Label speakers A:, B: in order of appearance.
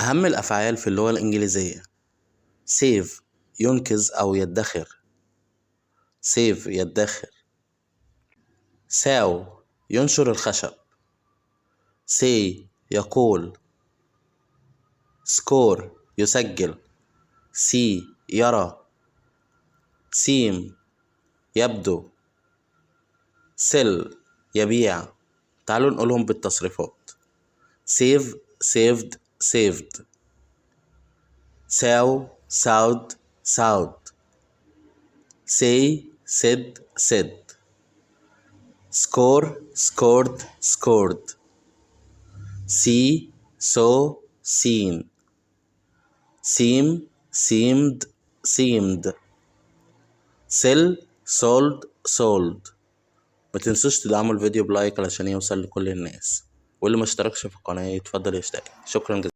A: أهم الأفعال في اللغة الإنجليزية: save ينقذ أو يدخر، save يدخر. saw ينشر الخشب، say يقول. score يسجل، see يرى. seem يبدو، sell يبيع. تعالوا نقولهم بالتصريفات: save saved saved، saw sawed sawed، say said said، score scored scored، see saw seen، seem seemed seemed، sell sold sold. ما تنسوش تدعموا الفيديو بلايك علشان يوصل لكل الناس، واللي ما اشتركش في القناة يتفضل يشترك. شكرا جزيلا.